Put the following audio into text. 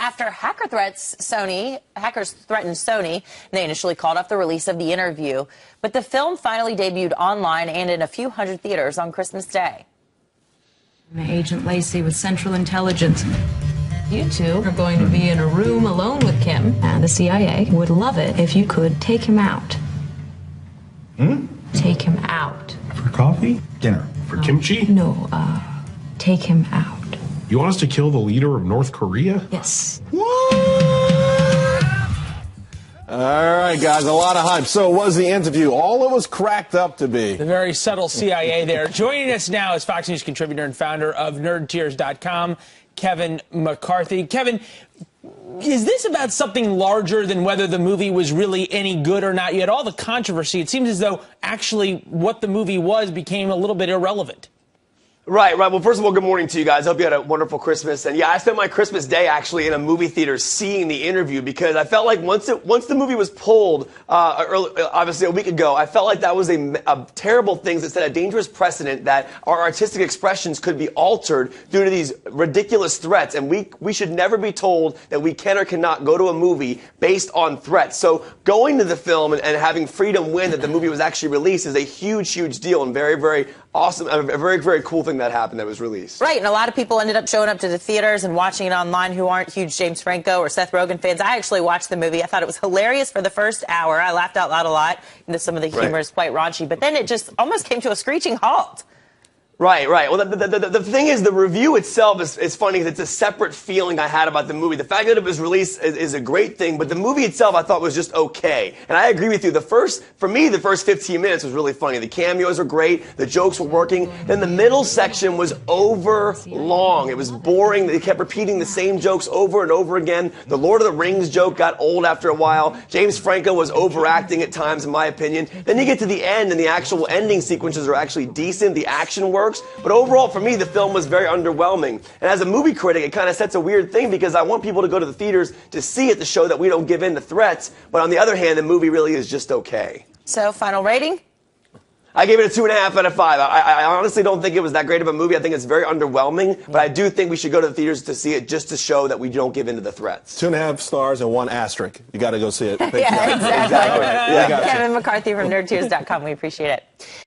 after hackers threatened Sony. They initially called off the release of the interview, but the film finally debuted online and in a few hundred theaters on Christmas Day. Agent Lacey with Central Intelligence. You two are going to be in a room alone with Kim, and the CIA would love it if you could take him out. Take him out. For coffee? Dinner? For kimchi? No, take him out. You want us to kill the leader of North Korea? Yes. What? All right, guys, a lot of hype. So was the interview all it was cracked up to be? The very subtle CIA there. Joining us now is Fox News contributor and founder of NerdTears.com, Kevin McCarthy. Kevin, is this about something larger than whether the movie was really any good or not? You had all the controversy. It seems as though actually what the movie was became a little bit irrelevant. Right. Well, first of all, good morning to you guys. Hope you had a wonderful Christmas. And yeah, I spent my Christmas day actually in a movie theater seeing the interview because I felt like once the movie was pulled, obviously a week ago, I felt like that was a terrible thing that set a dangerous precedent that our artistic expressions could be altered due to these ridiculous threats. And we should never be told that we can or cannot go to a movie based on threats. So going to the film and having freedom win that the movie was actually released is a huge, huge deal and very, very awesome, a very, very cool thing that happened that was released. Right, and a lot of people ended up showing up to the theaters and watching it online who aren't huge James Franco or Seth Rogen fans. I actually watched the movie. I thought it was hilarious for the first hour. I laughed out loud a lot. Some of the humor is quite raunchy, but then it just almost came to a screeching halt. Right. Well, the thing is, the review itself is funny because it's a separate feeling I had about the movie. The fact that it was released is a great thing, but the movie itself I thought was just okay. And I agree with you. For me, the first 15 minutes was really funny. The cameos were great. The jokes were working. Then the middle section was over long. It was boring. They kept repeating the same jokes over and over again. The Lord of the Rings joke got old after a while. James Franco was overacting at times, in my opinion. Then you get to the end, and the actual ending sequences are actually decent. The action works. But overall, for me, the film was very underwhelming. And as a movie critic, it kind of sets a weird thing because I want people to go to the theaters to see it to show that we don't give in to threats. But on the other hand, the movie really is just okay. So, final rating? I gave it a 2.5 out of 5. I honestly don't think it was that great of a movie. I think it's very underwhelming. But I do think we should go to the theaters to see it just to show that we don't give in to the threats. 2.5 stars and 1 asterisk. You got to go see it. Yeah, exactly. Yeah. Kevin McCarthy from NerdTears.com. We appreciate it.